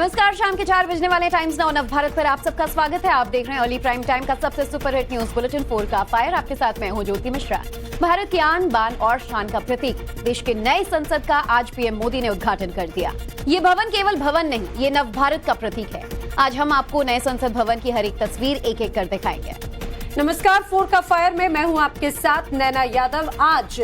नमस्कार, शाम के 4 बजने वाले टाइम्स नाउ नव भारत पर आप सबका स्वागत है। आप देख रहे हैं अर्ली प्राइम टाइम का सबसे सुपरहिट न्यूज बुलेटिन 4 का फायर। आपके साथ मैं हूं ज्योति मिश्रा। भारत की आन बान और शान का प्रतीक देश के नए संसद का आज पीएम मोदी ने उद्घाटन कर दिया। ये भवन केवल भवन नहीं, ये नव भारत का प्रतीक है। आज हम आपको नए संसद भवन की हर एक तस्वीर एक एक कर दिखाएंगे। नमस्कार, 4 का फायर में मैं हूं आपके साथ नैना यादव। आज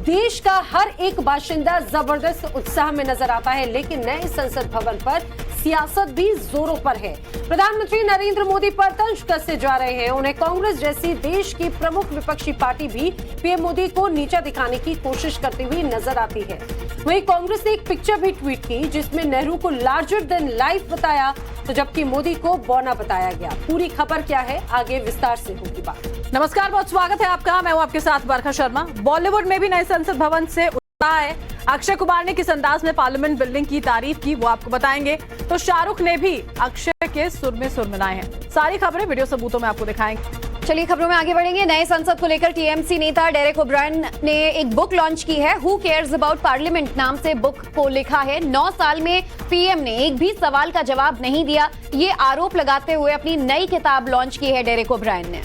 देश का हर एक बाशिंदा जबरदस्त उत्साह में नजर आता है, लेकिन नए संसद भवन पर सियासत भी जोरों पर है। प्रधानमंत्री नरेंद्र मोदी पर तंज कसते जा रहे हैं। उन्हें कांग्रेस जैसी देश की प्रमुख विपक्षी पार्टी भी पीएम मोदी को नीचा दिखाने की कोशिश करती हुई नजर आती है। वहीं कांग्रेस ने एक पिक्चर भी ट्वीट की जिसमें नेहरू को लार्जर देन लाइफ बताया, तो जबकि मोदी को बौना बताया गया। पूरी खबर क्या है, आगे विस्तार से होगी बात। नमस्कार, बहुत स्वागत है आपका। मैं हूं आपके साथ बरखा शर्मा। बॉलीवुड में भी नए संसद भवन से उत्साह है। अक्षय कुमार ने किस अंदाज में पार्लियामेंट बिल्डिंग की तारीफ की वो आपको बताएंगे, तो शाहरुख ने भी अक्षय के सुर में सुर मिलाए हैं। सारी खबरें वीडियो सबूतों में आपको दिखाएंगे। चलिए खबरों में आगे बढ़ेंगे। नए संसद को लेकर टीएमसी नेता डेरेक ओब्रायन ने एक बुक लॉन्च की है। हु केयर्स अबाउट पार्लियामेंट नाम से बुक को लिखा है। 9 साल में पीएम ने एक भी सवाल का जवाब नहीं दिया, ये आरोप लगाते हुए अपनी नई किताब लॉन्च की है डेरेक ओब्रायन ने।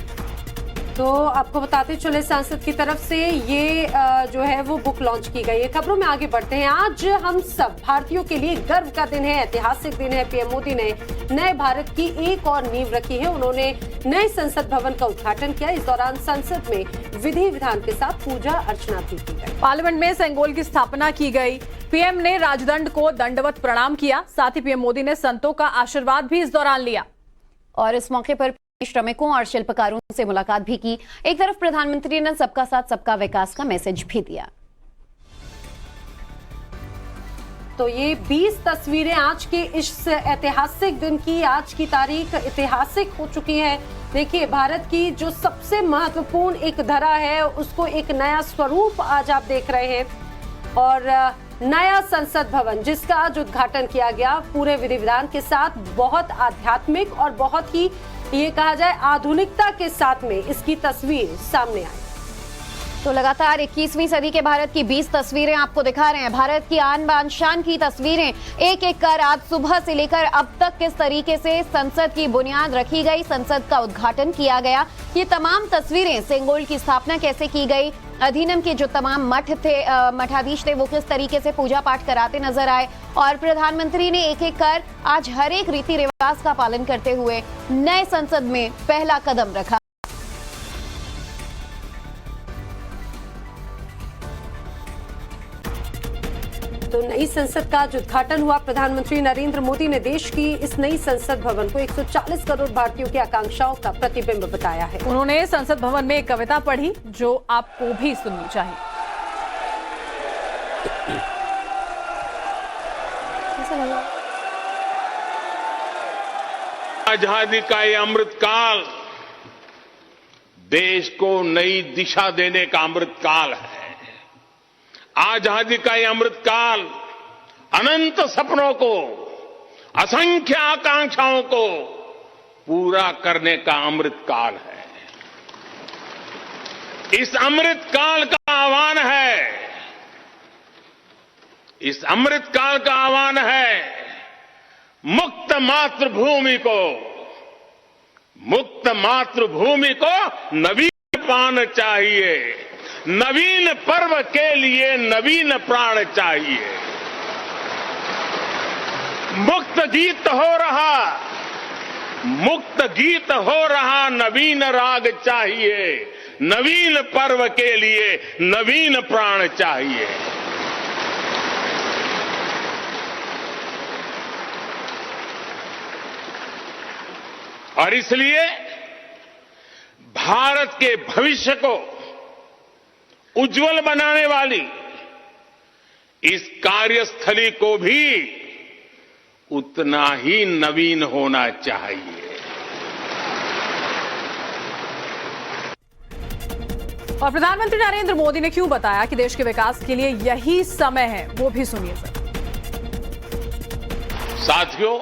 तो आपको बताते चले, सांसद की तरफ से ये जो है वो बुक लॉन्च की गई है। खबरों में आगे बढ़ते हैं। आज हम सब भारतीयों के लिए गर्व का दिन है, ऐतिहासिक दिन है। पीएम मोदी ने नए भारत की एक और नींव रखी है। उन्होंने नए संसद भवन का उद्घाटन किया। इस दौरान संसद में विधि विधान के साथ पूजा अर्चना भी की गई। पार्लियामेंट में सेंगोल की स्थापना की गई। पीएम ने राजदंड को दंडवत प्रणाम किया। साथ ही पीएम मोदी ने संतों का आशीर्वाद भी इस दौरान लिया। और इस मौके पर श्रमिकों और शिल्पकारों से मुलाकात भी की। एक तरफ प्रधानमंत्री ने सबका साथ सबका विकास का मैसेज भी दिया। तो ये 20 तस्वीरें आज के इस ऐतिहासिक दिन की, आज की तारीख ऐतिहासिक हो चुकी है। देखिए, भारत की जो सबसे महत्वपूर्ण एक धरा है उसको एक नया स्वरूप आज आप देख रहे हैं। और नया संसद भवन जिसका आज उद्घाटन किया गया पूरे विधि विधान के साथ, बहुत आध्यात्मिक और बहुत ही ये कहा जाए आधुनिकता के साथ में इसकी तस्वीर सामने आई। तो लगातार 21वीं सदी के भारत की 20 तस्वीरें आपको दिखा रहे हैं। भारत की आन बान शान की तस्वीरें एक एक कर आज सुबह से लेकर अब तक किस तरीके से संसद की बुनियाद रखी गई, संसद का उद्घाटन किया गया, ये तमाम तस्वीरें, सेंगोल की स्थापना कैसे की गई, अधिनियम के जो तमाम मठ थे, मठाधीश थे, वो किस तरीके से पूजा पाठ कराते नजर आए, और प्रधानमंत्री ने एक एक कर आज हर एक रीति रिवाज का पालन करते हुए नए संसद में पहला कदम रखा। तो नई संसद का आज उद्घाटन हुआ। प्रधानमंत्री नरेंद्र मोदी ने देश की इस नई संसद भवन को 140 करोड़ भारतीयों की आकांक्षाओं का प्रतिबिंब बताया है। उन्होंने संसद भवन में एक कविता पढ़ी जो आपको भी सुननी चाहिए। आजादी का ये अमृतकाल देश को नई दिशा देने का अमृतकाल है। आजादी का ये अमृतकाल अनंत सपनों को, असंख्य आकांक्षाओं को पूरा करने का अमृतकाल है। इस अमृतकाल का आह्वान है, इस अमृतकाल का आह्वान है मुक्त मातृभूमि को, मुक्त मातृभूमि को नवीन प्राण चाहिए, नवीन पर्व के लिए नवीन प्राण चाहिए। मुक्त गीत हो रहा, मुक्त गीत हो रहा नवीन राग चाहिए, नवीन पर्व के लिए नवीन प्राण चाहिए। और इसलिए भारत के भविष्य को उज्जवल बनाने वाली इस कार्यस्थली को भी उतना ही नवीन होना चाहिए। और प्रधानमंत्री नरेंद्र मोदी ने क्यों बताया कि देश के विकास के लिए यही समय है, वो भी सुनिए सर। साथियों,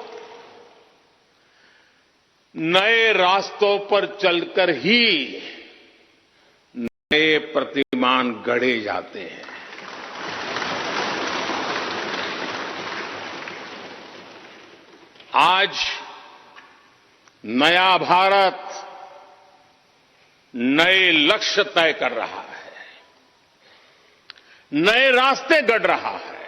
नए रास्तों पर चलकर ही नए प्रतिमान गढ़े जाते हैं। आज नया भारत नए लक्ष्य तय कर रहा है, नए रास्ते गढ़ रहा है,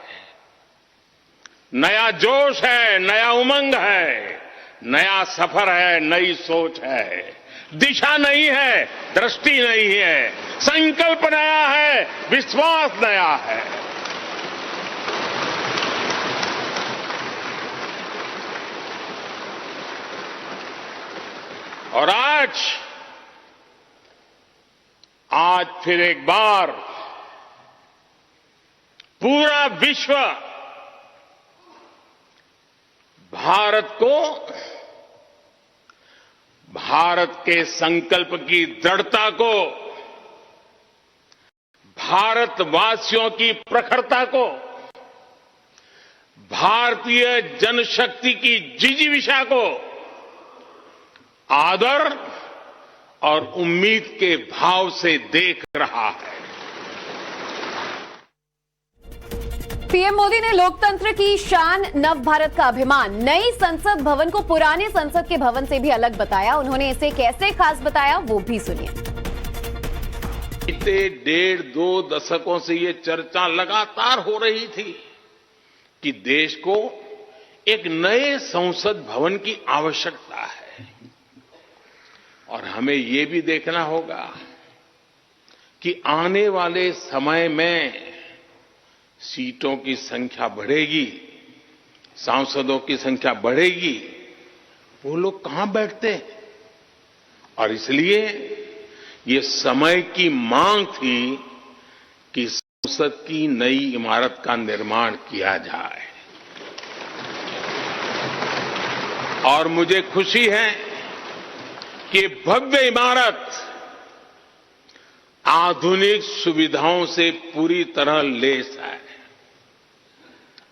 नया जोश है, नया उमंग है, नया सफर है, नई सोच है, दिशा नई है, दृष्टि नई है, संकल्प नया है, विश्वास नया है। और आज फिर एक बार पूरा विश्व भारत को, भारत के संकल्प की दृढ़ता को, भारतवासियों की प्रखरता को, भारतीय जनशक्ति की जिजीविषा को आदर और उम्मीद के भाव से देख रहा है। पीएम मोदी ने लोकतंत्र की शान, नव भारत का अभिमान, नई संसद भवन को पुराने संसद के भवन से भी अलग बताया। उन्होंने इसे कैसे खास बताया, वो भी सुनिए। बीते 1.5-2 दशकों से ये चर्चा लगातार हो रही थी कि देश को एक नए संसद भवन की आवश्यकता है, और हमें ये भी देखना होगा कि आने वाले समय में सीटों की संख्या बढ़ेगी, सांसदों की संख्या बढ़ेगी, वो लोग कहां बैठते हैं? और इसलिए ये समय की मांग थी कि संसद की नई इमारत का निर्माण किया जाए। और मुझे खुशी है कि भव्य इमारत आधुनिक सुविधाओं से पूरी तरह लैस है।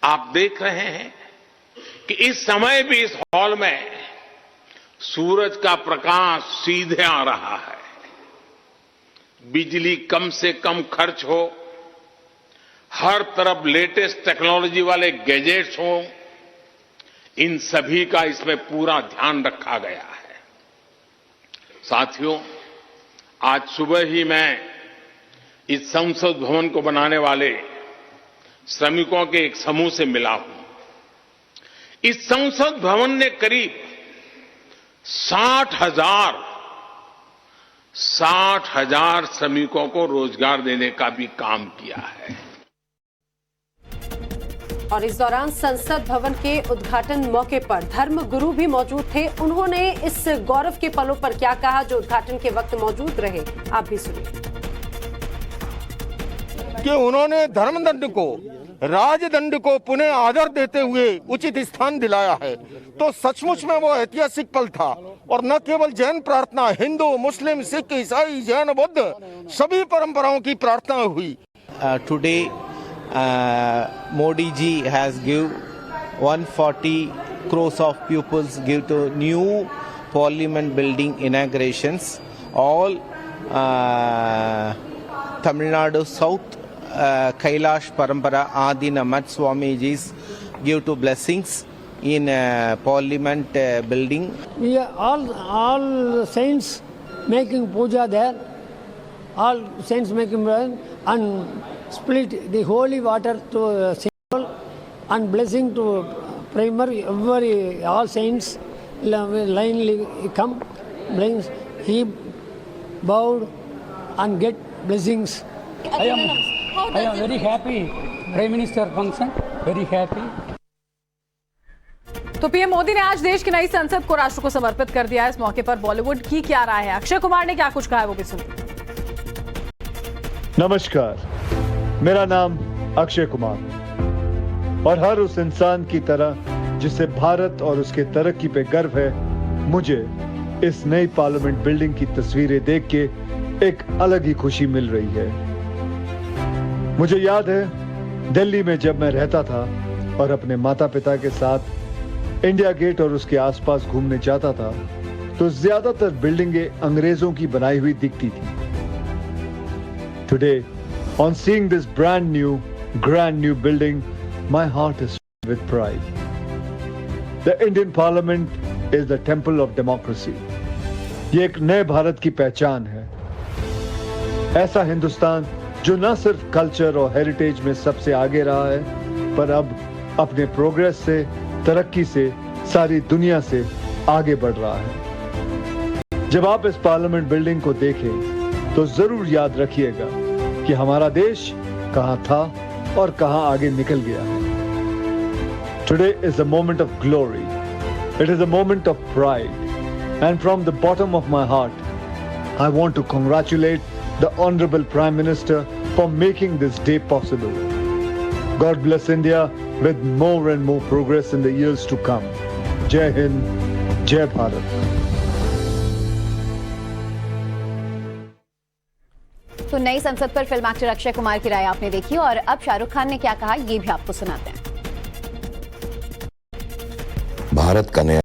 आप देख रहे हैं कि इस समय भी इस हॉल में सूरज का प्रकाश सीधे आ रहा है, बिजली कम से कम खर्च हो, हर तरफ लेटेस्ट टेक्नोलॉजी वाले गैजेट्स हों, इन सभी का इसमें पूरा ध्यान रखा गया है। साथियों, आज सुबह ही मैं इस संसद भवन को बनाने वाले श्रमिकों के एक समूह से मिला हूं। इस संसद भवन ने करीब 60,000 श्रमिकों को रोजगार देने का भी काम किया है। और इस दौरान संसद भवन के उद्घाटन मौके पर धर्म गुरु भी मौजूद थे। उन्होंने इस गौरव के पलों पर क्या कहा जो उद्घाटन के वक्त मौजूद रहे, आप भी सुनिए। कि उन्होंने धर्मदंड को, राजदंड को पुनः आदर देते हुए उचित स्थान दिलाया है, तो सचमुच में वो ऐतिहासिक पल था। और न केवल जैन प्रार्थना, हिंदू, मुस्लिम, सिख, ईसाई, जैन, बुद्ध सभी परंपराओं की प्रार्थना हुई। Today Modi ji has give 140 crores of pupils give to new parliament building inaugurations. All Tamil Nadu South Kailash Parampara Adina Mat Swami ji's give to blessings in parliament building. We are all saints making puja there. All saints making puja and split the holy water to symbol and blessing to primary. Every all saints linely come, brings he bowed and get blessings. I am very happy. Prime Minister function, very happy. तो PM Modi ने आज देश की नई संसद को राष्ट्र को समर्पित कर दिया है। इस मौके पर बॉलीवुड की क्या राय है, अक्षय कुमार ने क्या कुछ कहा है, वो भी सुनिए। नमस्कार, मेरा नाम अक्षय कुमार, और हर उस इंसान की तरह जिसे भारत और उसके तरक्की पे गर्व है, मुझे इस नई पार्लियामेंट बिल्डिंग की तस्वीरें देख के एक अलग ही खुशी मिल रही है। मुझे याद है दिल्ली में जब मैं रहता था और अपने माता पिता के साथ इंडिया गेट और उसके आसपास घूमने जाता था, तो ज्यादातर बिल्डिंगें अंग्रेजों की बनाई हुई दिखती थी। Today, on seeing this grand new building, my heart is filled with pride. The Indian Parliament is the temple of democracy. ये एक नए भारत की पहचान है, ऐसा हिंदुस्तान जो न सिर्फ कल्चर और हेरिटेज में सबसे आगे रहा है, पर अब अपने प्रोग्रेस से, तरक्की से सारी दुनिया से आगे बढ़ रहा है। जब आप इस पार्लियामेंट बिल्डिंग को देखें तो जरूर याद रखिएगा कि हमारा देश कहां था और कहां आगे निकल गया है। Today is a moment of glory. It is a moment of pride. And from the bottom of my heart, I want to congratulate the Honorable Prime Minister for making this day possible. God bless India with more and more progress in the years to come. Jai Hind, Jai Bharat. तो नई संसद पर film actor Akshay Kumar की राय आपने देखी और अब शाहरुख खान ने क्या कहा ये भी आपको सुनाते हैं। भारत का नया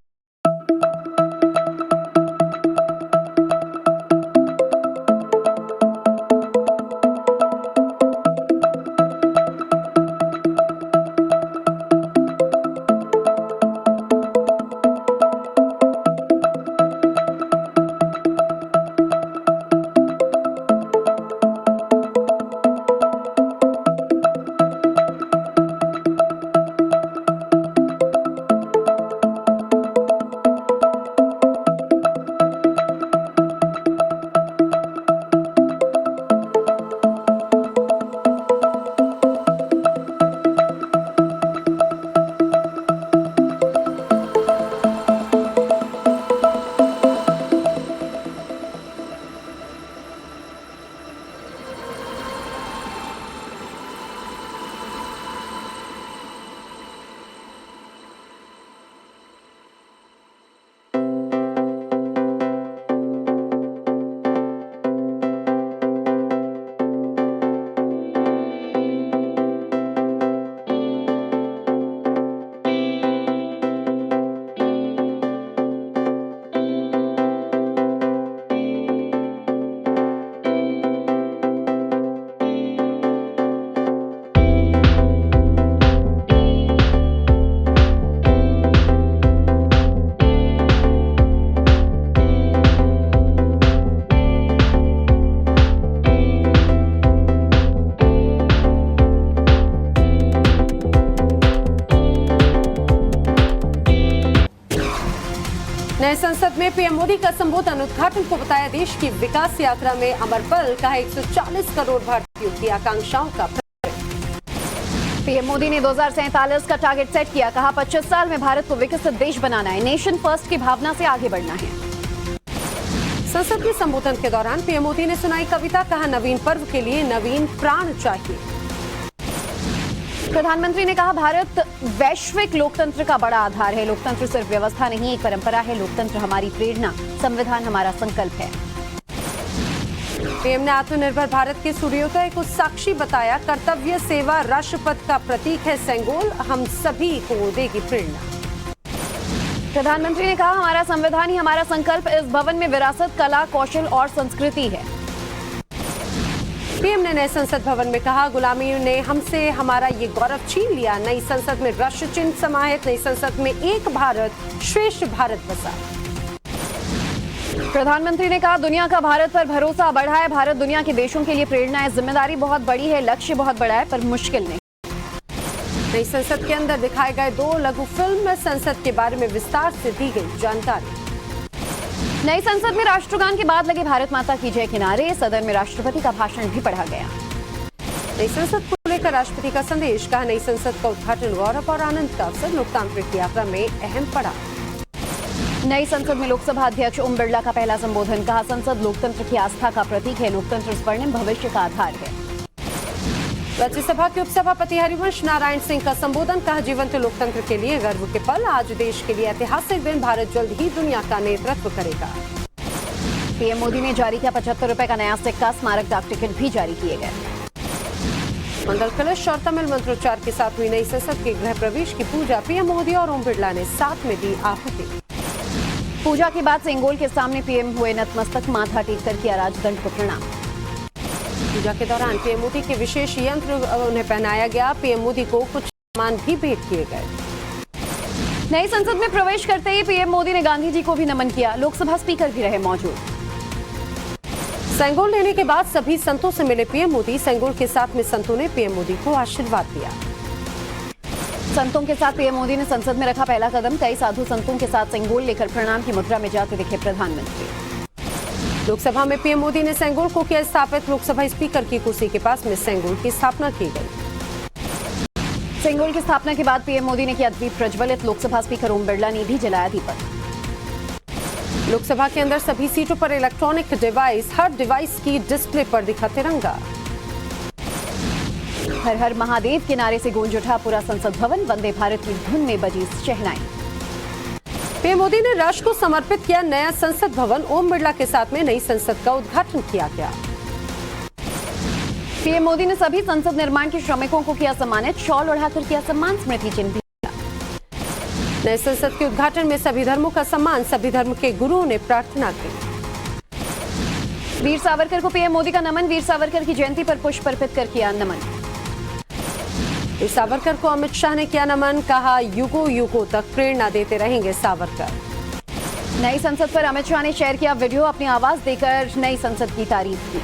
नए संसद में पीएम मोदी का संबोधन उद्घाटन को बताया देश की विकास यात्रा में अमर पल, कहा 140 करोड़ भारतीयों की आकांक्षाओं का। पीएम मोदी ने 2047 का टारगेट सेट किया, कहा 25 साल में भारत को विकसित देश बनाना है, नेशन फर्स्ट की भावना से आगे बढ़ना है। संसद के संबोधन के दौरान पीएम मोदी ने सुनाई कविता, कहा नवीन पर्व के लिए नवीन प्राण चाहिए। प्रधानमंत्री ने कहा भारत वैश्विक लोकतंत्र का बड़ा आधार है, लोकतंत्र सिर्फ व्यवस्था नहीं एक परंपरा है, लोकतंत्र हमारी प्रेरणा, संविधान हमारा संकल्प है। पीएम ने आत्मनिर्भर भारत के सूर्योदय को साक्षी बताया, कर्तव्य सेवा राष्ट्रपति का प्रतीक है सेंगोल, हम सभी को देगी प्रेरणा। प्रधानमंत्री ने कहा हमारा संविधान ही हमारा संकल्प, इस भवन में विरासत, कला, कौशल और संस्कृति है। पीएम ने नए संसद भवन में कहा गुलामी ने हमसे हमारा ये गौरव छीन लिया, नई संसद में राष्ट्र चिन्ह समाहित, नई संसद में एक भारत श्रेष्ठ भारत बसा। प्रधानमंत्री ने कहा दुनिया का भारत पर भरोसा बढ़ा है, भारत दुनिया के देशों के लिए प्रेरणा है, जिम्मेदारी बहुत बड़ी है, लक्ष्य बहुत बड़ा है पर मुश्किल नहीं। नई संसद के अंदर दिखाए गए 2 लघु फिल्म में संसद के बारे में विस्तार से दी गई जानकारी। नई संसद में राष्ट्रगान के बाद लगे भारत माता की जय के नारे, सदन में राष्ट्रपति का भाषण भी पढ़ा गया। नई संसद को लेकर राष्ट्रपति का संदेश, कहा नई संसद का उद्घाटन गौरव और आनंद का अवसर, लोकतांत्रिक यात्रा में अहम पड़ा। नई संसद में लोकसभा अध्यक्ष ओम बिरला का पहला संबोधन, कहा संसद लोकतंत्र की आस्था का प्रतीक है, लोकतंत्र स्वर्णिम भविष्य का आधार है। राज्यसभा के उपसभापति हरिवंश नारायण सिंह का संबोधन, कहा जीवंत लोकतंत्र के लिए गर्व के पल, आज देश के लिए ऐतिहासिक दिन, भारत जल्द ही दुनिया का नेतृत्व करेगा। पीएम मोदी ने जारी किया 75 रुपए का नया सिक्का, स्मारक डाक टिकट भी जारी किए गए। मंगल कलश और तमिल मंत्रोच्चार के साथ हुई नई संसद के गृह प्रवेश की पूजा, पीएम मोदी और ओम बिरला ने साथ में दी आहुति। पूजा के बाद सेंगोल के सामने पीएम हुए नतमस्तक, माथा टेक कर किया राजदंड को प्रणाम। पूजा के दौरान पीएम मोदी के विशेष यंत्र उन्हें पहनाया गया, पीएम मोदी को कुछ सामान भी भेंट किए गए। नई संसद में प्रवेश करते ही पीएम मोदी ने गांधी जी को भी नमन किया। लोकसभा स्पीकर भी रहे मौजूद। सेंगोल लेने के बाद सभी संतों से मिले पीएम मोदी। सेंगोल के साथ में संतों ने पीएम मोदी को आशीर्वाद दिया। संतों के साथ पीएम मोदी ने संसद में रखा पहला कदम। कई साधु संतों के साथ सेंगोल लेकर प्रणाम की मुद्रा में जाते दिखे प्रधानमंत्री। लोकसभा में पीएम मोदी ने सेंगोल को किया स्थापित। लोकसभा स्पीकर की कुर्सी के पास में सेंगोल की स्थापना की गई। सेंगोल की स्थापना के बाद पीएम मोदी ने किया दीप प्रज्वलित। लोकसभा स्पीकर ओम बिरला ने भी जलाया दीपक। लोकसभा के अंदर सभी सीटों पर इलेक्ट्रॉनिक डिवाइस, हर डिवाइस की डिस्प्ले पर दिखा तिरंगा। हर हर महादेव के नारे से गूंज उठा पूरा संसद भवन। वंदे भारत की धुन में बजी शहनाई। पीएम मोदी ने राष्ट्र को समर्पित किया नया संसद भवन। ओम बिरला के साथ में नई संसद का उद्घाटन किया गया। पीएम मोदी ने सभी संसद निर्माण के श्रमिकों को किया सम्मानित। शॉल ओढ़ाकर किया सम्मान। स्मृति चिन्ह भी। नए संसद के उद्घाटन में सभी धर्मों का सम्मान। सभी धर्म के गुरुओं ने प्रार्थना की। वीर सावरकर को पीएम मोदी का नमन। वीर सावरकर की जयंती पर पुष्प अर्पित कर किया नमन। वीर सावरकर को अमित शाह ने किया नमन। कहा युगों युगों तक प्रेरणा देते रहेंगे सावरकर। नई संसद पर अमित शाह ने शेयर किया वीडियो। अपनी आवाज देकर नई संसद की तारीफ की।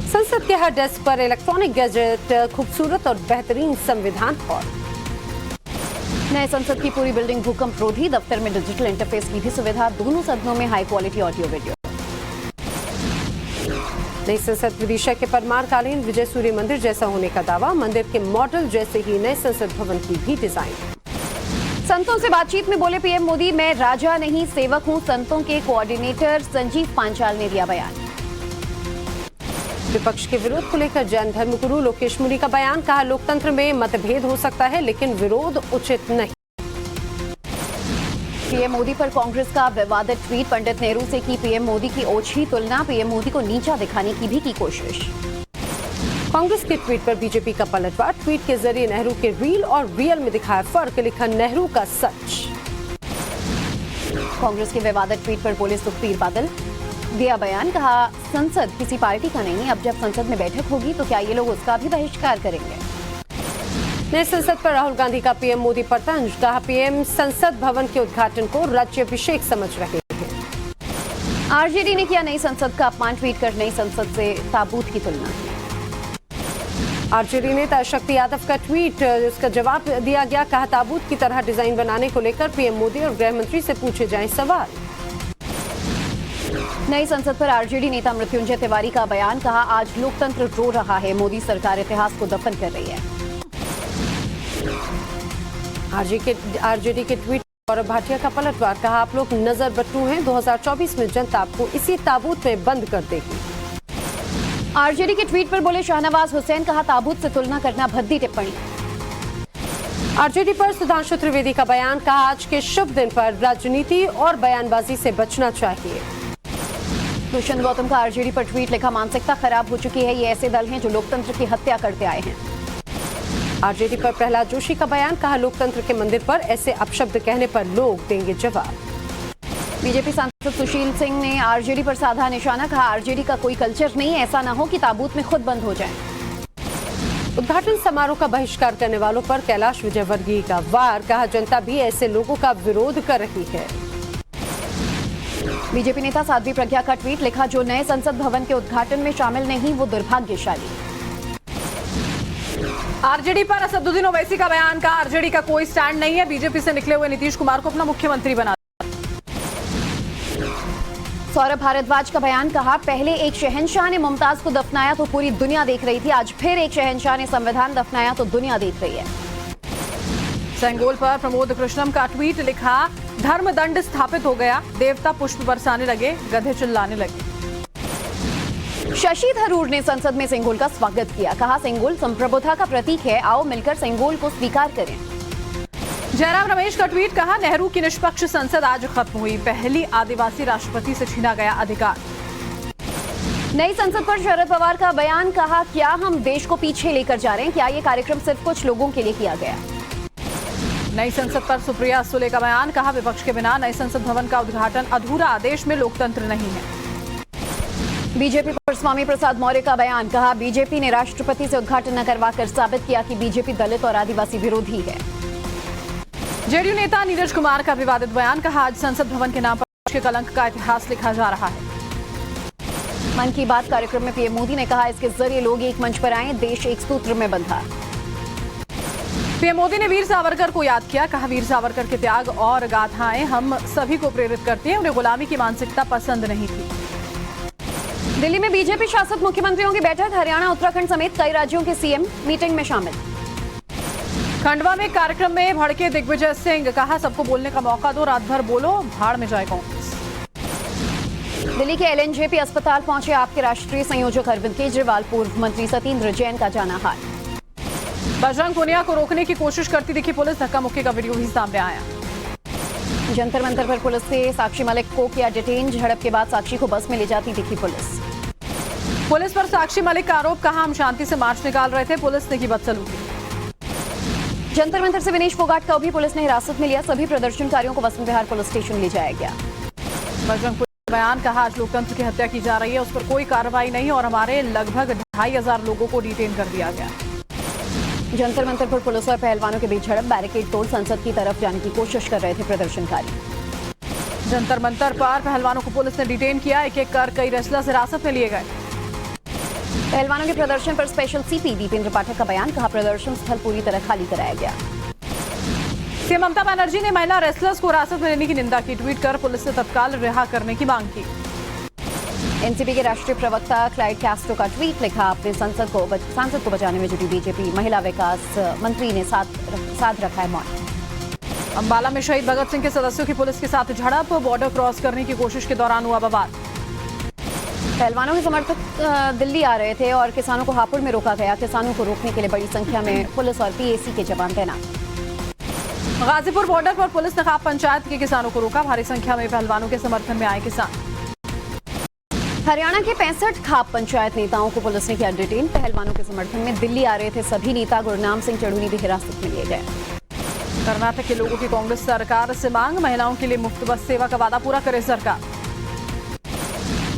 संसद के हर डेस्क पर इलेक्ट्रॉनिक गैजेट, खूबसूरत और बेहतरीन संविधान हॉल। नए संसद की पूरी बिल्डिंग भूकंप रोधी। दफ्तर में डिजिटल इंटरफेस की भी सुविधा। दोनों सदनों में हाई क्वालिटी ऑडियो वीडियो। नई संसद विदिशा के परमार कालीन विजय सूर्य मंदिर जैसा होने का दावा। मंदिर के मॉडल जैसे ही नए संसद भवन की भी डिजाइन। संतों से बातचीत में बोले पीएम मोदी, मैं राजा नहीं सेवक हूं। संतों के कोऑर्डिनेटर संजीव पांचाल ने दिया बयान। विपक्ष के विरोध को लेकर जैन धर्मगुरु लोकेश मुनि का बयान। कहा लोकतंत्र में मतभेद हो सकता है लेकिन विरोध उचित नहीं। पीएम मोदी पर कांग्रेस का विवादित ट्वीट। पंडित नेहरू से की पीएम मोदी की ओछी तुलना। पीएम मोदी को नीचा दिखाने की भी की कोशिश। कांग्रेस के ट्वीट पर बीजेपी का पलटवार। ट्वीट के जरिए नेहरू के रील और रियल में दिखाया फर्क। लिखा नेहरू का सच। कांग्रेस के विवादित ट्वीट पर बोले सुखबीर बादल। दिया बयान। कहा संसद किसी पार्टी का नहीं। अब जब संसद में बैठक होगी तो क्या ये लोग उसका भी बहिष्कार करेंगे। नए संसद पर राहुल गांधी का पीएम मोदी पर तंज। कहा पीएम संसद भवन के उद्घाटन को राज्याभिषेक समझ रहे हैं। आरजेडी ने किया नई संसद का अपमान। ट्वीट कर नई संसद से ताबूत की तुलना की। आरजेडी नेता शक्ति यादव का ट्वीट, उसका जवाब दिया गया। कहा ताबूत की तरह डिजाइन बनाने को लेकर पीएम मोदी और गृह मंत्री से पूछे जाएं सवाल। नई संसद पर आरजेडी नेता मृत्युंजय तिवारी का बयान। कहा आज लोकतंत्र रो रहा है। मोदी सरकार इतिहास को दफन कर रही है। आरजेडी के ट्वीट गौरव भाटिया का पलटवार। कहा आप लोग नजर बट्टू हैं। 2024 में जनता आपको इसी ताबूत में बंद कर देगी। आरजेडी के ट्वीट पर बोले शाहनवाज हुसैन। कहा ताबूत से तुलना करना भद्दी टिप्पणी। आरजेडी पर सुधांशु त्रिवेदी का बयान। कहा आज के शुभ दिन पर राजनीति और बयानबाजी से बचना चाहिए। दुष्यंत गौतम का आरजेडी पर ट्वीट। लिखा मानसिकता खराब हो चुकी है। ये ऐसे दल हैं जो लोकतंत्र की हत्या करते आए हैं। आरजेडी पर प्रहलाद जोशी का बयान। कहा लोकतंत्र के मंदिर पर ऐसे अपशब्द कहने पर लोग देंगे जवाब। बीजेपी सांसद सुशील सिंह ने आरजेडी पर साधा निशाना। कहा आरजेडी का कोई कल्चर नहीं। ऐसा ना हो कि ताबूत में खुद बंद हो जाए। उद्घाटन समारोह का बहिष्कार करने वालों पर कैलाश विजयवर्गीय का वार। कहा जनता भी ऐसे लोगों का विरोध कर रही है। बीजेपी नेता साध्वी प्रज्ञा का ट्वीट। लिखा जो नए संसद भवन के उद्घाटन में शामिल नहीं वो दुर्भाग्यशाली। आरजेडी पर असदुद्दीन ओवैसी का बयान। कहा आरजेडी का कोई स्टैंड नहीं है। बीजेपी से निकले हुए नीतीश कुमार को अपना मुख्यमंत्री बना। सौरभ भारद्वाज का बयान। कहा पहले एक शहंशाह ने मुमताज को दफनाया तो पूरी दुनिया देख रही थी। आज फिर एक शहंशाह ने संविधान दफनाया तो दुनिया देख रही है। सेंगोल पर प्रमोद कृष्णम का ट्वीट। लिखा धर्म दंड स्थापित हो गया। देवता पुष्प बरसाने लगे। गधे चिल्लाने लगे। शशि थरूर ने संसद में सेंगोल का स्वागत किया। कहा सेंगोल संप्रभुता का प्रतीक है। आओ मिलकर सेंगोल को स्वीकार करें। जयराम रमेश का ट्वीट। कहा नेहरू की निष्पक्ष संसद आज खत्म हुई। पहली आदिवासी राष्ट्रपति से छीना गया अधिकार। नई संसद पर शरद पवार का बयान। कहा क्या हम देश को पीछे लेकर जा रहे हैं। क्या ये कार्यक्रम सिर्फ कुछ लोगों के लिए किया गया। नई संसद पर सुप्रिया सुले का बयान। कहा विपक्ष के बिना नए संसद भवन का उद्घाटन अधूरा। देश में लोकतंत्र नहीं है। बीजेपी पर स्वामी प्रसाद मौर्य का बयान। कहा बीजेपी ने राष्ट्रपति से उद्घाटन न करवाकर साबित किया कि बीजेपी दलित और आदिवासी विरोधी है। जेडीयू नेता नीरज कुमार का विवादित बयान, कहा आज संसद भवन के नाम पर के कलंक का इतिहास लिखा जा रहा है। मन की बात कार्यक्रम में पीएम मोदी ने कहा इसके जरिए लोग एक मंच पर आए, देश एक सूत्र में बंधा। पीएम मोदी ने वीर सावरकर को याद किया, कहा वीर सावरकर के त्याग और गाथाएं हम सभी को प्रेरित करती हैं, उन्हें गुलामी की मानसिकता पसंद नहीं थी। दिल्ली में बीजेपी शासित मुख्यमंत्रियों की बैठक, हरियाणा उत्तराखंड समेत कई राज्यों के सीएम मीटिंग में शामिल। खंडवा में कार्यक्रम में भड़के दिग्विजय सिंह, कहा सबको बोलने का मौका दो, रात भर बोलो, भाड़ में जाए कांग्रेस। दिल्ली के एलएनजेपी अस्पताल पहुंचे आपके राष्ट्रीय संयोजक अरविंद केजरीवाल, पूर्व मंत्री सत्येंद्र जैन का जाना हाल। बजरंग पुनिया को रोकने की कोशिश करती दिखी पुलिस, धक्का मुक्की का वीडियो भी सामने आया। जंतर मंतर पर पुलिस ने साक्षी मलिक को किया डिटेन, झड़प के बाद साक्षी को बस में ले जाती दिखी पुलिस। पुलिस पर साक्षी मलिक का आरोप, कहा हम शांति से मार्च निकाल रहे थे, पुलिस ने की बदसलूकी। जंतर मंतर से विनेश फोगाट को भी पुलिस ने हिरासत में लिया, सभी प्रदर्शनकारियों को वसंत विहार पुलिस स्टेशन ले जाया गया। बजरंग पुनिया का बयान, कहा आज लोकतंत्र की हत्या की जा रही है, उस पर कोई कार्रवाई नहीं और हमारे लगभग 2500 लोगों को डिटेन कर दिया गया। जंतर मंतर पर पुलिस और पहलवानों के बीच झड़प, बैरिकेड तोड़ संसद की तरफ जाने की कोशिश कर रहे थे प्रदर्शनकारी। जंतर मंतर पर पहलवानों को पुलिस ने डिटेन किया, एक एक कर कई रेसलर्स हिरासत में लिए गए। पहलवानों के प्रदर्शन पर स्पेशल सीपी दीपेंद्र पाठक का बयान, कहा प्रदर्शन स्थल पूरी तरह खाली कराया गया। सीएम ममता बनर्जी ने महिला रेसलर्स को हिरासत में लेने की निंदा की, ट्वीट कर पुलिस से तत्काल रिहा करने की मांग की। एनसीपी के राष्ट्रीय प्रवक्ता क्लाइड कैस्ट्रो का ट्वीट, लिखा अपने सांसद को बचाने में जुटी बीजेपी, महिला विकास मंत्री ने साथ रखा है मौन। अंबाला में शहीद भगत सिंह के सदस्यों की पुलिस के साथ झड़प, बॉर्डर क्रॉस करने की कोशिश के दौरान हुआ बवाल। पहलवानों के समर्थक दिल्ली आ रहे थे और किसानों को हापुड़ में रोका गया, किसानों को रोकने के लिए बड़ी संख्या में पुलिस और पीएसी के जवान तैनात। गाजीपुर बॉर्डर पर पुलिस ने खाप पंचायत के किसानों को रोका, भारी संख्या में पहलवानों के समर्थन में आए किसान। हरियाणा के 65 खाप पंचायत नेताओं को पुलिस ने किया डिटेन, पहलवानों के समर्थन में दिल्ली आ रहे थे सभी नेता, गुरनाम सिंह चढ़ूनी भी हिरासत में लिए गए। कर्नाटक के लोगों की कांग्रेस सरकार से मांग, महिलाओं के लिए मुफ्त बस सेवा का वादा पूरा करे सरकार।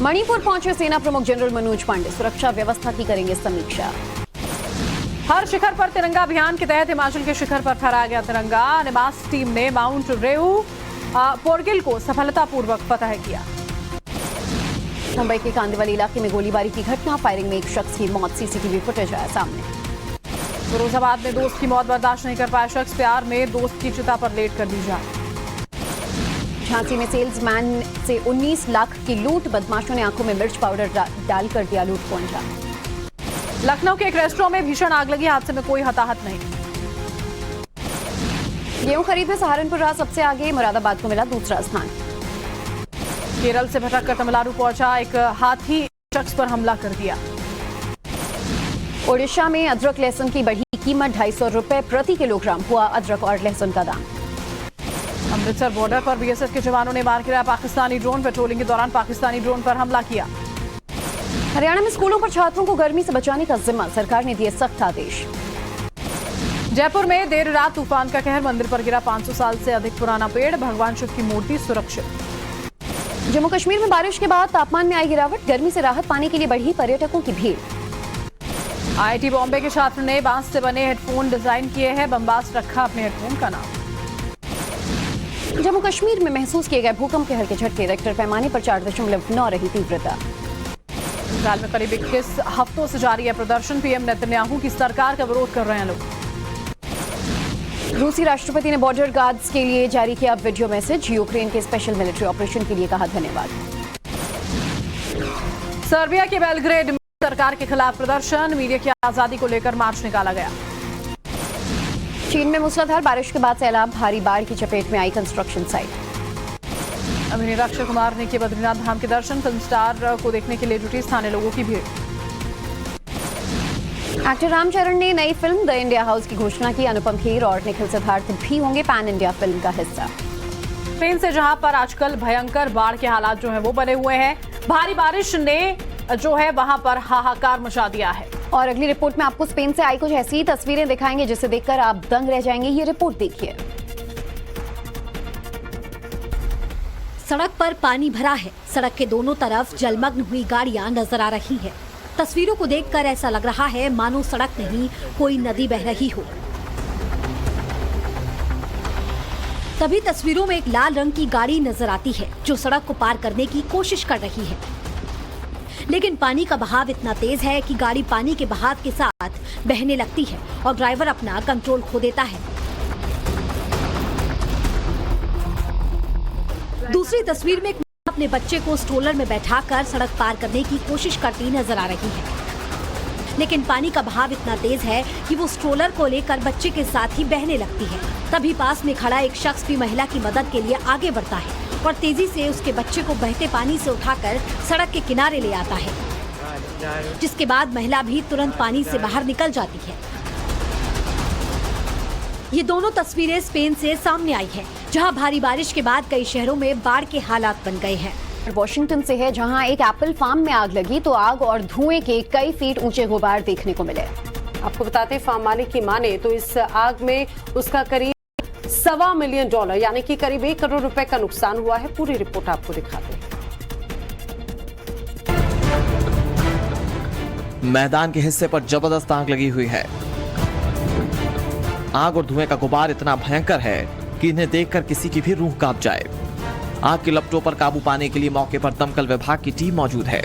मणिपुर पहुंचे सेना प्रमुख जनरल मनोज पांडे, सुरक्षा व्यवस्था की करेंगे समीक्षा। हर शिखर पर तिरंगा अभियान के तहत हिमाचल के शिखर पर फहराया गया तिरंगा, निमास टीम ने माउंट रेऊ पोर्गिल को सफलतापूर्वक फतह किया। मुंबई के कांदिवली इलाके में गोलीबारी की घटना, फायरिंग में एक शख्स की मौत, सीसीटीवी फुटेज आया सामने। फिरोजाबाद में दोस्त की मौत बर्दाश्त नहीं कर पाया शख्स, प्यार में दोस्त की चिता पर लेट कर दी जान। झांसी में सेल्समैन से 19 लाख की लूट, बदमाशों ने आंखों में मिर्च पाउडर डालकर दिया लूट को अंजाम। लखनऊ के एक रेस्टोरेंट में भीषण आग लगी, हादसे में कोई हताहत नहीं। गेहूं खरीद में सहारनपुर रहा सबसे आगे, मुरादाबाद को मिला दूसरा स्थान। केरल से भटक कर तमिलनाडु पहुंचा एक हाथी, शख्स पर हमला कर दिया। ओडिशा में अदरक लहसुन की बढ़ी कीमत, 250 रुपए प्रति किलोग्राम हुआ अदरक और लहसुन का दाम। अमृतसर बॉर्डर पर बीएसएफ के जवानों ने मार गिराया पाकिस्तानी ड्रोन, पेट्रोलिंग के दौरान पाकिस्तानी ड्रोन पर हमला किया। हरियाणा में स्कूलों पर छात्रों को गर्मी से बचाने का जिम्मा, सरकार ने दिए सख्त आदेश। जयपुर में देर रात तूफान का कहर, मंदिर पर गिरा 500 साल से अधिक पुराना पेड़, भगवान शिव की मूर्ति सुरक्षित। जम्मू कश्मीर में बारिश के बाद तापमान में आई गिरावट, गर्मी से राहत पाने के लिए बढ़ी पर्यटकों की भीड़। आईआईटी बॉम्बे के छात्र ने बांस से बने हेडफोन डिजाइन किए हैं, बमबास रखा अपने हेडफोन का नाम। जम्मू कश्मीर में महसूस किए गए भूकंप के हल्के झटके, रिक्टर पैमाने पर 4.9 रही तीव्रता। इजरायल में करीब 21 हफ्तों से जारी है प्रदर्शन, पीएम नेतन्याहू की सरकार का विरोध कर रहे हैं लोग। रूसी राष्ट्रपति ने बॉर्डर गार्ड्स के लिए जारी किया वीडियो मैसेज, यूक्रेन के स्पेशल मिलिट्री ऑपरेशन के लिए कहा धन्यवाद। सर्बिया के बेलग्रेड में सरकार के खिलाफ प्रदर्शन, मीडिया की आजादी को लेकर मार्च निकाला गया। चीन में मूसलाधार बारिश के बाद सैलाब, भारी बाढ़ की चपेट में आई कंस्ट्रक्शन साइट। अभिनेता अक्षय कुमार ने किए बद्रीनाथ धाम के दर्शन, फिल्म स्टार को देखने के लिए जुटी स्थानीय लोगों की भीड़। एक्टर रामचरण ने नई फिल्म द इंडिया हाउस की घोषणा की, अनुपम खेर और निखिल सिद्धार्थ भी होंगे पैन इंडिया फिल्म का हिस्सा। स्पेन से जहां पर आजकल भयंकर बाढ़ के हालात जो है वो बने हुए हैं, भारी बारिश ने जो है वहां पर हाहाकार मचा दिया है। और अगली रिपोर्ट में आपको स्पेन से आई कुछ ऐसी तस्वीरें दिखाएंगे जिसे देखकर आप दंग रह जाएंगे। ये रिपोर्ट देखिए। सड़क पर पानी भरा है, सड़क के दोनों तरफ जलमग्न हुई गाड़ियां नजर आ रही हैं। तस्वीरों को देखकर ऐसा लग रहा है मानो सड़क नहीं कोई नदी बह रही हो। तभी तस्वीरों में एक लाल रंग की गाड़ी नजर आती है जो सड़क को पार करने की कोशिश कर रही है, लेकिन पानी का बहाव इतना तेज है कि गाड़ी पानी के बहाव के साथ बहने लगती है और ड्राइवर अपना कंट्रोल खो देता है। दूसरी तस्वीर में एक मां अपने बच्चे को स्ट्रोलर में बैठाकर सड़क पार करने की कोशिश करती नजर आ रही है, लेकिन पानी का बहाव इतना तेज है कि वो स्ट्रोलर को लेकर बच्चे के साथ ही बहने लगती है। तभी पास में खड़ा एक शख्स भी महिला की मदद के लिए आगे बढ़ता है और तेजी से उसके बच्चे को बहते पानी से उठाकर सड़क के किनारे ले आता है, जिसके बाद महिला भी तुरंत पानी से बाहर निकल जाती है। ये दोनों तस्वीरें स्पेन से सामने आई है, जहां भारी बारिश के बाद कई शहरों में बाढ़ के हालात बन गए हैं। वॉशिंगटन से है, जहां एक एप्पल फार्म में आग लगी तो आग और धुएं के कई फीट ऊंचे गुबार देखने को मिले। आपको बताते फार्म मालिक की माने तो इस आग में उसका करीब $1.25 मिलियन यानी कि करीब 1 करोड़ रुपए का नुकसान हुआ है। पूरी रिपोर्ट आपको दिखाते हैं। मैदान के हिस्से पर जबरदस्त आग लगी हुई है। आग और धुएं का गुबार इतना भयंकर है कि इन्हें देखकर किसी की भी रूह कांप जाए। आग की लपटों पर काबू पाने के लिए मौके पर दमकल विभाग की टीम मौजूद है।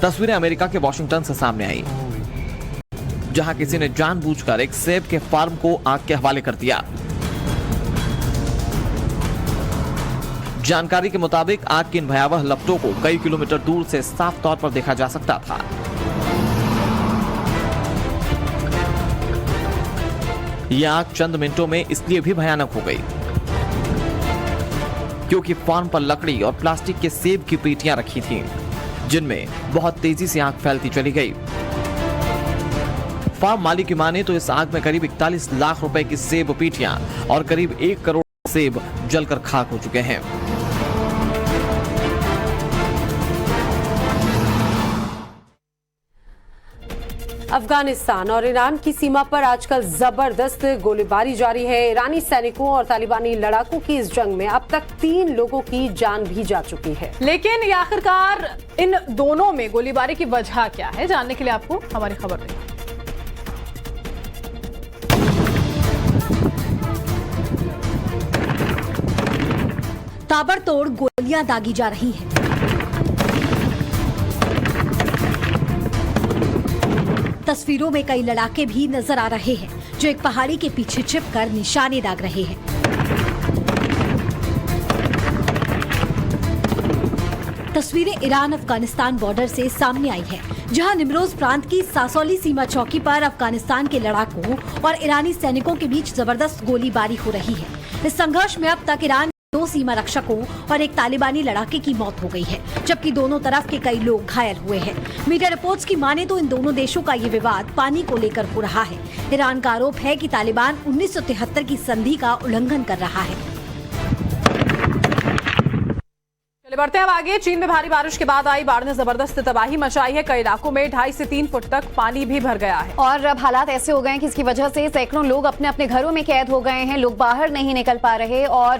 तस्वीरें अमेरिका के वॉशिंगटन से सामने आई, जहां किसी ने जानबूझकर एक सेब के फार्म को आग के हवाले कर दिया। जानकारी के मुताबिक आग की इन भयावह लपटों को कई किलोमीटर दूर से साफ तौर पर देखा जा सकता था। यह आग चंद मिनटों में इसलिए भी भयानक हो गई क्योंकि फार्म पर लकड़ी और प्लास्टिक के सेब की पेटियां रखी थीं, जिनमें बहुत तेजी से आग फैलती चली गई। फार्म मालिक की माने तो इस आग में करीब 41 लाख रुपए की सेब पेटियां और करीब 1 करोड़ सेब जलकर खाक हो चुके हैं। अफगानिस्तान और ईरान की सीमा पर आजकल जबरदस्त गोलीबारी जारी है। ईरानी सैनिकों और तालिबानी लड़ाकों की इस जंग में अब तक 3 लोगों की जान भी जा चुकी है। लेकिन ये आखिरकार इन दोनों में गोलीबारी की वजह क्या है, जानने के लिए आपको हमारी खबर दें। ताबड़तोड़ गोलियां दागी जा रही हैं। तस्वीरों में कई लड़ाके भी नजर आ रहे हैं जो एक पहाड़ी के पीछे छिपकर निशाने दाग रहे हैं। तस्वीरें ईरान अफगानिस्तान बॉर्डर से सामने आई है, जहां निमरोज प्रांत की सासौली सीमा चौकी पर अफगानिस्तान के लड़ाकों और ईरानी सैनिकों के बीच जबरदस्त गोलीबारी हो रही है। इस संघर्ष में अब तक ईरान 2 सीमा रक्षकों और एक तालिबानी लड़ाके की मौत हो गई है, जबकि दोनों तरफ के कई लोग घायल हुए हैं। मीडिया रिपोर्ट्स की माने तो इन दोनों देशों का ये विवाद पानी को लेकर हो रहा है। ईरान का आरोप है कि तालिबान 1973 की संधि का उल्लंघन कर रहा है। चलिए बढ़ते हैं अब आगे। चीन में भारी बारिश के बाद आई बाढ़ ने जबरदस्त तबाही मचाई है। कई इलाकों में 2.5 से 3 फुट तक पानी भी भर गया है और अब हालात ऐसे हो गए हैं कि इसकी वजह से सैकड़ों लोग अपने अपने घरों में कैद हो गए हैं। लोग बाहर नहीं निकल पा रहे और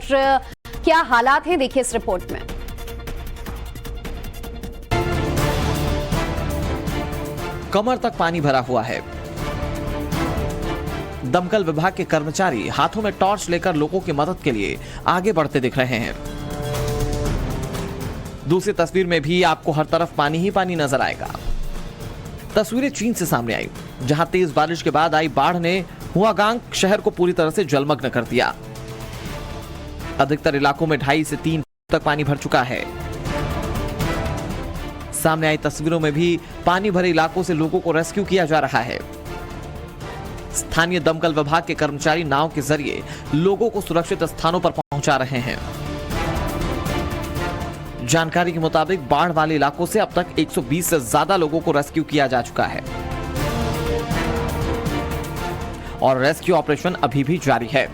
क्या हालात हैं, देखिए इस रिपोर्ट में। कमर तक पानी भरा हुआ है। दमकल विभाग के कर्मचारी हाथों में टॉर्च लेकर लोगों की मदद के लिए आगे बढ़ते दिख रहे हैं। दूसरी तस्वीर में भी आपको हर तरफ पानी ही पानी नजर आएगा। तस्वीरें चीन से सामने आई, जहां तेज बारिश के बाद आई बाढ़ ने हुआगांग शहर को पूरी तरह से जलमग्न कर दिया। अधिकतर इलाकों में 2.5 से 3 फुट तक पानी भर चुका है। सामने आई तस्वीरों में भी पानी भरे इलाकों से लोगों को रेस्क्यू किया जा रहा है। स्थानीय दमकल विभाग के कर्मचारी नाव के जरिए लोगों को सुरक्षित स्थानों पर पहुंचा रहे हैं। जानकारी के मुताबिक बाढ़ वाले इलाकों से अब तक 120 से ज्यादा लोगों को रेस्क्यू किया जा चुका है और रेस्क्यू ऑपरेशन अभी भी जारी है।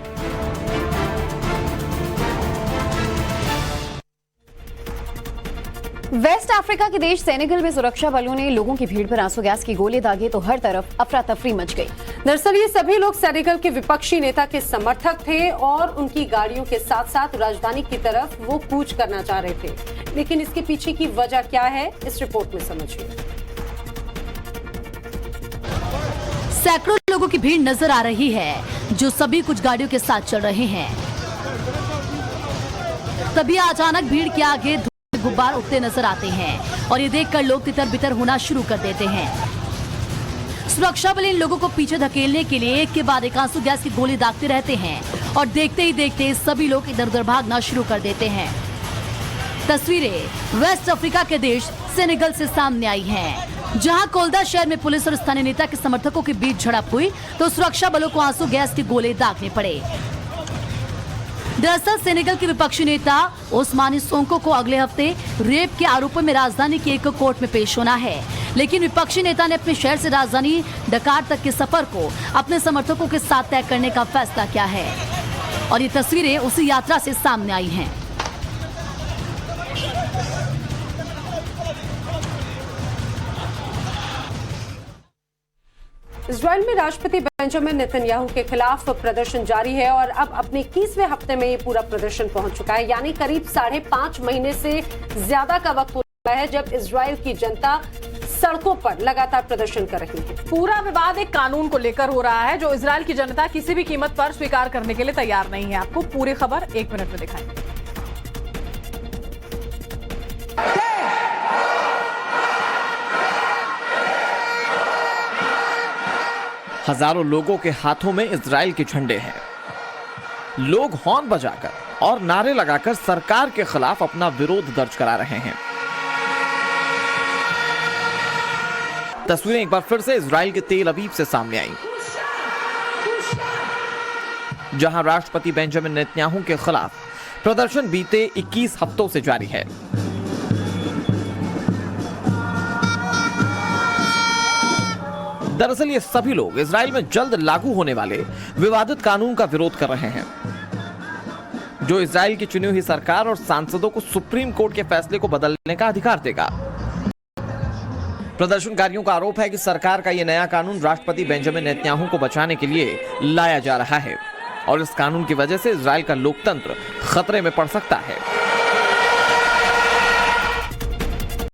वेस्ट अफ्रीका के देश सेनेगल में सुरक्षा बलों ने लोगों की भीड़ पर आंसू गैस की गोले दागे तो हर तरफ अफरा तफरी मच गई। दरअसल ये सभी लोग सेनेगल के विपक्षी नेता के समर्थक थे और उनकी गाड़ियों के साथ साथ राजधानी की तरफ वो कूच करना चाह रहे थे। लेकिन इसके पीछे की वजह क्या है, इस रिपोर्ट में समझिए। सैकड़ों लोगों की भीड़ नजर आ रही है जो सभी कुछ गाड़ियों के साथ चल रहे हैं। तभी अचानक भीड़ के आगे गुब्बार उठते नजर आते हैं और ये देखकर लोग तितर बितर होना शुरू कर देते हैं। सुरक्षा बल इन लोगों को पीछे धकेलने के लिए एक के बाद एक आंसू गैस की गोली दागते रहते हैं और देखते ही देखते सभी लोग इधर उधर भागना शुरू कर देते हैं। तस्वीरें वेस्ट अफ्रीका के देश सेनेगल से सामने आई हैं, जहां कोलदा शहर में पुलिस और स्थानीय नेता के समर्थकों के बीच झड़प हुई तो सुरक्षा बलों को आंसू गैस के गोले दागने पड़े। दरअसल सेनेगल के विपक्षी नेता ओस्मानी सोंको को अगले हफ्ते रेप के आरोपों में राजधानी की एक कोर्ट में पेश होना है, लेकिन विपक्षी नेता ने अपने शहर से राजधानी डकार तक के सफर को अपने समर्थकों के साथ तय करने का फैसला किया है और ये तस्वीरें उसी यात्रा से सामने आई हैं। इजराइल में राष्ट्रपति बेंजामिन नेतन्याहू के खिलाफ प्रदर्शन जारी है और अब अपने 21वें हफ्ते में ये पूरा प्रदर्शन पहुंच चुका है, यानी करीब 5.5 महीने से ज्यादा का वक्त हो चुका है जब इजराइल की जनता सड़कों पर लगातार प्रदर्शन कर रही है। पूरा विवाद एक कानून को लेकर हो रहा है जो इजराइल की जनता किसी भी कीमत पर स्वीकार करने के लिए तैयार नहीं है। आपको पूरी खबर 1 मिनट में दिखाएंगे। हजारों लोगों के हाथों में इजराइल के झंडे हैं। लोग हॉर्न बजाकर और नारे लगाकर सरकार के खिलाफ अपना विरोध दर्ज करा रहे हैं। तस्वीरें एक बार फिर से इजराइल के तेल अवीव से सामने आई, जहां राष्ट्रपति बेंजामिन नेतन्याहू के खिलाफ प्रदर्शन बीते 21 हफ्तों से जारी है। दरअसल ये सभी लोग इजराइल में जल्द लागू होने वाले विवादित कानून का विरोध कर रहे हैं, जो इजराइल की चुनी हुई सरकार और सांसदों को सुप्रीम कोर्ट के फैसले को बदलने का अधिकार देगा। प्रदर्शनकारियों का आरोप है कि सरकार का यह नया कानून राष्ट्रपति बेंजामिन नेतन्याहू को बचाने के लिए लाया जा रहा है और इस कानून की वजह से इजराइल का लोकतंत्र खतरे में पड़ सकता है।